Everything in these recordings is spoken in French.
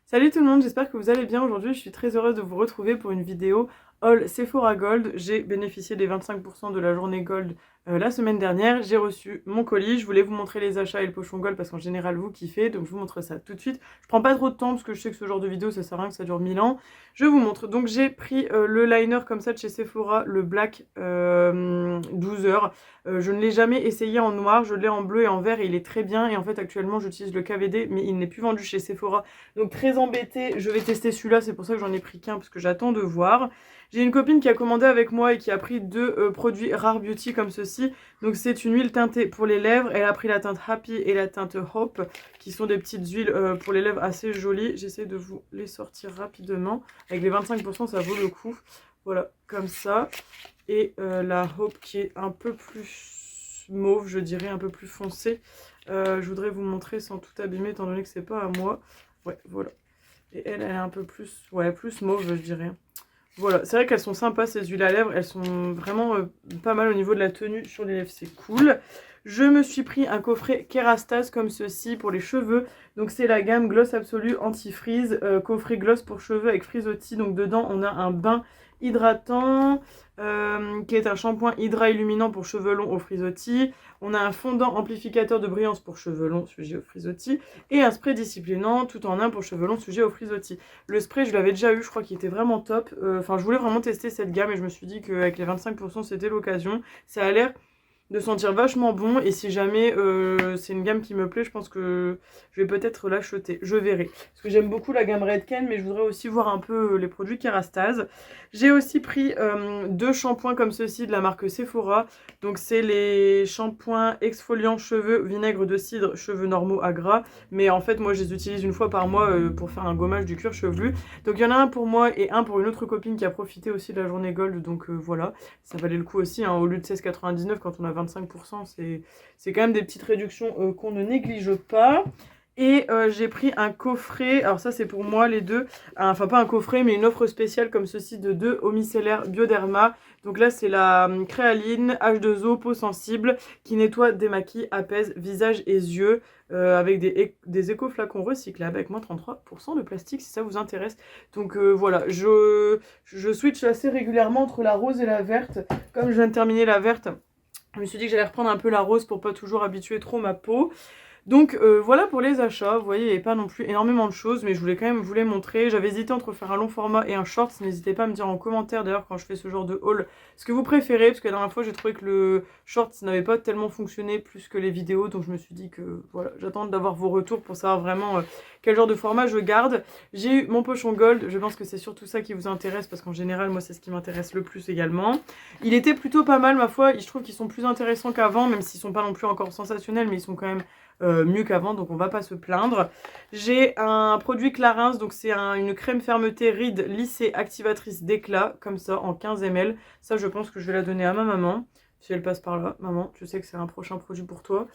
Salut tout le monde, j'espère que vous allez bien. Aujourd'hui, je suis très heureuse de vous retrouver pour une vidéo haul Sephora Gold. J'ai bénéficié des 25% de la journée Gold la semaine dernière. J'ai reçu mon colis. Je voulais vous montrer les achats et le pochon Gold parce qu'en général, vous kiffez. Donc, je vous montre ça tout de suite. Je prends pas trop de temps parce que je sais que ce genre de vidéo, ça sert à rien que ça dure 1000 ans. Je vous montre. Donc, j'ai pris le liner comme ça de chez Sephora, le Black 12 heures. Je ne l'ai jamais essayé en noir. Je l'ai en bleu et en vert et il est très bien. Et en fait, actuellement, j'utilise le KVD, mais il n'est plus vendu chez Sephora. Donc très embêtée, je vais tester celui-là, c'est pour ça que j'en ai pris qu'un parce que j'attends de voir. J'ai une copine qui a commandé avec moi et qui a pris deux produits Rare Beauty comme ceci. Donc c'est une huile teintée pour les lèvres, elle a pris la teinte Happy et la teinte Hope qui sont des petites huiles pour les lèvres assez jolies. J'essaie de vous les sortir rapidement. Avec les 25% ça vaut le coup. Voilà, comme ça. Et la Hope qui est un peu plus mauve, je dirais, un peu plus foncée. Je voudrais vous montrer sans tout abîmer étant donné que c'est pas à moi. Ouais, voilà. Et elle est un peu plus, ouais, plus mauve, je dirais. Voilà, c'est vrai qu'elles sont sympas ces huiles à lèvres. Elles sont vraiment pas mal au niveau de la tenue sur les lèvres, c'est cool. Je me suis pris un coffret Kerastase comme ceci pour les cheveux. Donc c'est la gamme Gloss Absolu Anti-Frizz, coffret gloss pour cheveux avec frisottis. Donc dedans on a un bain hydratant qui est un shampoing hydra illuminant pour cheveux longs au frisottis. On a un fondant amplificateur de brillance pour cheveux longs sujet au frisottis. Et un spray disciplinant tout en un pour cheveux longs sujet au frisottis. Le spray je l'avais déjà eu, je crois qu'il était vraiment top. Enfin je voulais vraiment tester cette gamme et je me suis dit qu'avec les 25% c'était l'occasion. Ça a l'air de sentir vachement bon et si jamais c'est une gamme qui me plaît, je pense que je vais peut-être l'acheter, je verrai. Parce que j'aime beaucoup la gamme Redken, mais je voudrais aussi voir un peu les produits Kerastase. J'ai aussi pris deux shampoings comme ceci de la marque Sephora. Donc c'est les shampoings exfoliants cheveux vinaigre de cidre, cheveux normaux à gras. Mais en fait moi je les utilise une fois par mois pour faire un gommage du cuir chevelu. Donc il y en a un pour moi et un pour une autre copine qui a profité aussi de la journée Gold. Donc voilà, ça valait le coup aussi, hein, au lieu de 16,99 quand on a 25%, c'est quand même des petites réductions qu'on ne néglige pas. Et j'ai pris un coffret, alors ça c'est pour moi les deux, enfin pas un coffret mais une offre spéciale comme ceci de deux eaux micellaires Bioderma. Donc là c'est la créaline H2O peau sensible qui nettoie, démaquille, apaise visage et yeux avec des éco-flacons recyclables avec moins 33% de plastique si ça vous intéresse. Donc voilà, je switch assez régulièrement entre la rose et la verte. Comme je viens de terminer la verte, je me suis dit que j'allais reprendre un peu la rose pour pas toujours habituer trop ma peau. Donc voilà pour les achats, vous voyez, il n'y avait pas non plus énormément de choses, mais je voulais quand même vous les montrer. J'avais hésité entre faire un long format et un short, n'hésitez pas à me dire en commentaire d'ailleurs quand je fais ce genre de haul ce que vous préférez, parce que la dernière fois j'ai trouvé que le short n'avait pas tellement fonctionné plus que les vidéos, donc je me suis dit que voilà, j'attends d'avoir vos retours pour savoir vraiment quel genre de format je garde. J'ai eu mon pochon Gold, je pense que c'est surtout ça qui vous intéresse, parce qu'en général moi c'est ce qui m'intéresse le plus également. Il était plutôt pas mal ma foi, je trouve qu'ils sont plus intéressants qu'avant, même s'ils sont pas non plus encore sensationnels, mais ils sont quand même mieux qu'avant, donc on va pas se plaindre. J'ai un produit Clarins, donc c'est une crème fermeté ride lissée activatrice d'éclat, comme ça, en 15 ml. Ça, je pense que je vais la donner à ma maman, si elle passe par là. Maman, je sais que c'est un prochain produit pour toi.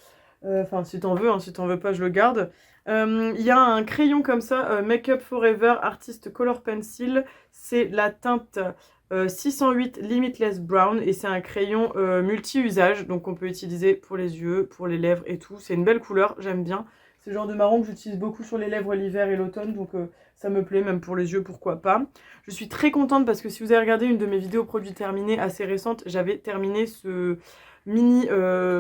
Enfin, si t'en veux, hein, si t'en veux pas, je le garde. Il y a un crayon comme ça, Make Up Forever Artist Color Pencil. C'est la teinte 608 Limitless Brown et c'est un crayon multi-usage, donc on peut utiliser pour les yeux, pour les lèvres et tout. C'est une belle couleur, j'aime bien. C'est le genre de marron que j'utilise beaucoup sur les lèvres l'hiver et l'automne, donc ça me plaît, même pour les yeux, pourquoi pas. Je suis très contente parce que si vous avez regardé une de mes vidéos produits terminés assez récentes, j'avais terminé ce mini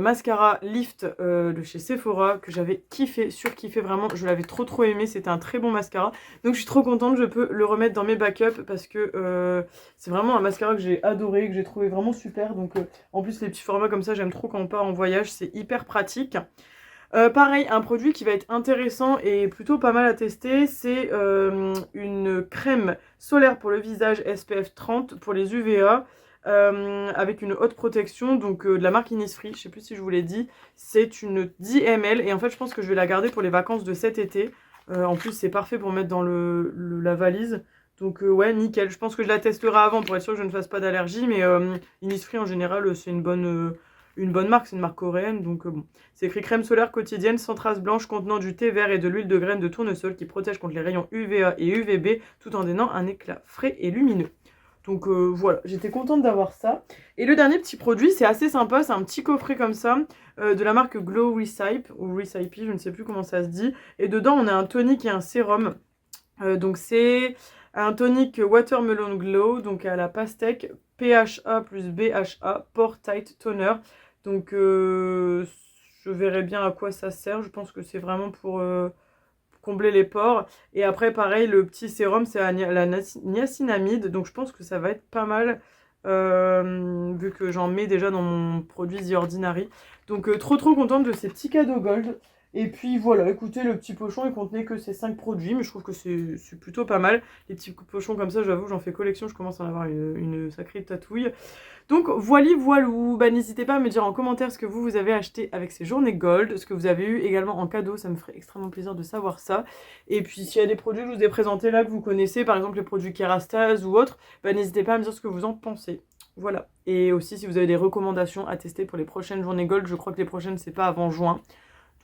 mascara lift de chez Sephora que j'avais kiffé, surkiffé vraiment, je l'avais trop aimé, c'était un très bon mascara, donc je suis trop contente, je peux le remettre dans mes backups parce que c'est vraiment un mascara que j'ai adoré, que j'ai trouvé vraiment super, donc en plus les petits formats comme ça j'aime trop quand on part en voyage, c'est hyper pratique. Pareil, un produit qui va être intéressant et plutôt pas mal à tester, c'est une crème solaire pour le visage SPF 30 pour les UVA. Avec une haute protection, donc de la marque Innisfree, je sais plus si je vous l'ai dit, c'est une 10 ml et en fait je pense que je vais la garder pour les vacances de cet été. En plus c'est parfait pour mettre dans la valise, donc ouais nickel, je pense que je la testerai avant pour être sûr que je ne fasse pas d'allergie, mais Innisfree en général c'est une bonne marque, c'est une marque coréenne, donc bon. C'est écrit crème solaire quotidienne sans traces blanches contenant du thé vert et de l'huile de graines de tournesol qui protège contre les rayons UVA et UVB tout en donnant un éclat frais et lumineux. Donc voilà, j'étais contente d'avoir ça. Et le dernier petit produit, c'est assez sympa, c'est un petit coffret comme ça, de la marque Glow Recipe, ou Recipe, je ne sais plus comment ça se dit. Et dedans, on a un tonique et un sérum. Donc c'est un tonic Watermelon Glow, donc à la pastèque, PHA plus BHA, Pore Tight Toner. Donc je verrai bien à quoi ça sert, je pense que c'est vraiment pour combler les pores. Et après pareil, le petit sérum c'est la niacinamide, donc je pense que ça va être pas mal. Vu que j'en mets déjà dans mon produit The Ordinary. Donc trop contente de ces petits cadeaux gold. Et puis voilà, écoutez, le petit pochon il contenait que ces 5 produits, mais je trouve que c'est plutôt pas mal. Les petits pochons comme ça, j'avoue, j'en fais collection, je commence à en avoir une sacrée tatouille. Donc voilou, bah n'hésitez pas à me dire en commentaire ce que vous avez acheté avec ces journées gold, ce que vous avez eu également en cadeau, ça me ferait extrêmement plaisir de savoir ça. Et puis s'il y a des produits que je vous ai présentés là que vous connaissez, par exemple les produits Kerastase ou autres, bah n'hésitez pas à me dire ce que vous en pensez. Voilà. Et aussi si vous avez des recommandations à tester pour les prochaines journées gold, je crois que les prochaines c'est pas avant juin.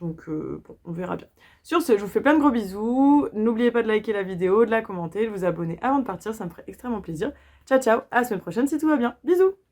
Donc bon, on verra bien. Sur ce, je vous fais plein de gros bisous. N'oubliez pas de liker la vidéo, de la commenter, de vous abonner avant de partir, ça me ferait extrêmement plaisir. Ciao ciao, à la semaine prochaine si tout va bien. Bisous!